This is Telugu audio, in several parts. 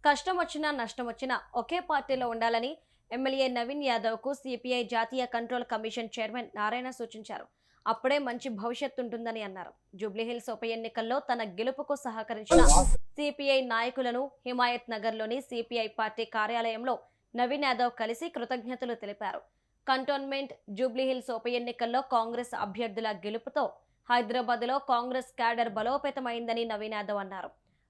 కష్టం వచ్చినా నష్టం వచ్చినా ఒకే పార్టీలో ఉండాలని ఎమ్మెల్యే నవీన్ యాదవ్కు సిపిఐ జాతీయ కంట్రోల్ కమిషన్ చైర్మన్ నారాయణ సూచించారు. అప్పుడే మంచి భవిష్యత్తు ఉంటుందని అన్నారు. జూబ్లీహిల్స్ ఉప ఎన్నికల్లో తన గెలుపుకు సహకరించిన సిపిఐ నాయకులను హిమాయత్ నగర్లోని సిపిఐ పార్టీ కార్యాలయంలో నవీన్ యాదవ్ కలిసి కృతజ్ఞతలు తెలిపారు. కంటోన్మెంట్ జూబ్లీహిల్స్ ఉప ఎన్నికల్లో కాంగ్రెస్ అభ్యర్థుల గెలుపుతో హైదరాబాద్లో కాంగ్రెస్ క్యాడర్ బలోపేతమైందని నవీన్ యాదవ్ అన్నారు.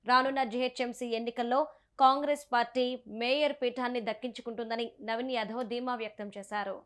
రానున్న జీహెచ్ఎంసీ ఎన్నికల్లో కాంగ్రెస్ పార్టీ మేయర్ పీఠాన్ని దక్కించుకుంటుందని నవీన్ యాదవ్ ధీమా వ్యక్తం చేశారు.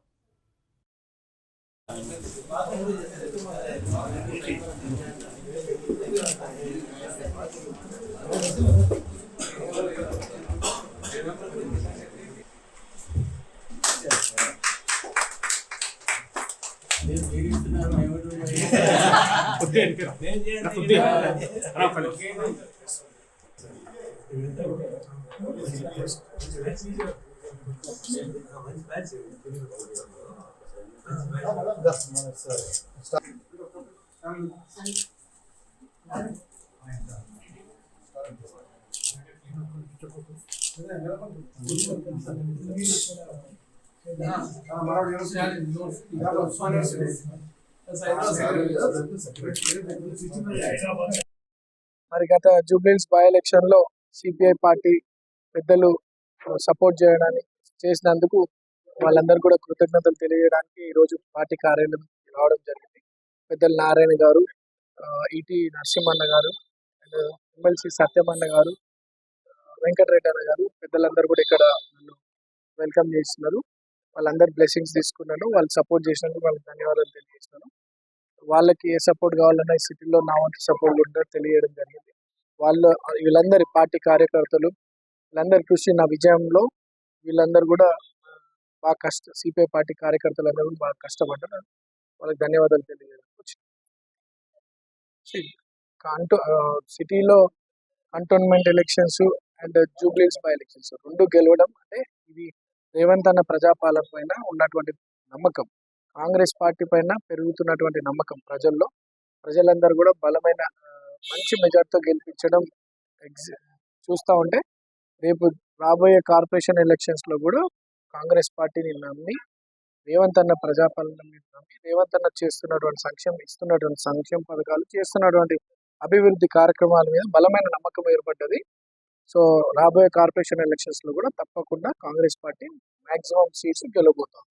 మరి గత జూబ్లీహిల్స్ బై ఎలక్షన్ లో సిపిఐ పార్టీ పెద్దలు సపోర్ట్ చేసినందుకు వాళ్ళందరూ కూడా కృతజ్ఞతలు తెలియజేయడానికి ఈ రోజు పార్టీ కార్యాలయం రావడం జరిగింది. పెద్దలు నారాయణ గారు, ఈటీ నరసింహన్న గారు, అండ్ ఎమ్మెల్సీ సత్యమన్న గారు, వెంకటరెడ్డి అన్న గారు, పెద్దలందరూ కూడా ఇక్కడ నన్ను వెల్కమ్ చేస్తున్నారు. వాళ్ళందరూ బ్లెస్సింగ్స్ తీసుకున్నాను. వాళ్ళు సపోర్ట్ చేసినందుకు వాళ్ళకి ధన్యవాదాలు తెలియజేస్తున్నాను. వాళ్ళకి ఏ సపోర్ట్ కావాలన్నా ఈ సిటీలో నా వంతు సపోర్ట్ ఉంటుందో తెలియడం జరిగింది. వీళ్ళందరి పార్టీ కార్యకర్తలు వీళ్ళందరి కృషి నా విజయంలో వీళ్ళందరూ కూడా బాగా సిపిఐ పార్టీ కార్యకర్తలందరూ కూడా బాగా కష్టపడ్డారు. వాళ్ళకి ధన్యవాదాలు తెలియజేయడం. సిటీలో cantonment elections and Jubilee Hills by elections రెండు గెలవడం అంటే ఇది రేవంత్ అన్న ప్రజాపాలన పైన ఉన్నటువంటి నమ్మకం, కాంగ్రెస్ పార్టీ పైన పెరుగుతున్నటువంటి నమ్మకం ప్రజలందరూ కూడా బలమైన మంచి మెజార్టీతో గెలిపించడం చూస్తూ ఉంటే రేపు రాబోయే కార్పొరేషన్ ఎలక్షన్స్ లో కూడా కాంగ్రెస్ పార్టీని నమ్మి రేవంత్ అన్న ప్రజాపాలన మీద నమ్మి రేవంత్ అన్న ఇస్తున్నటువంటి సంక్షేమ పథకాలు చేస్తున్నటువంటి అభివృద్ధి కార్యక్రమాల మీద బలమైన నమ్మకం ఏర్పడ్డది. సో రాబోయే కార్పొరేషన్ ఎలక్షన్స్ లో కూడా తప్పకుండా కాంగ్రెస్ పార్టీ మాక్సిమం సీట్స్ గెలవబోతోంది.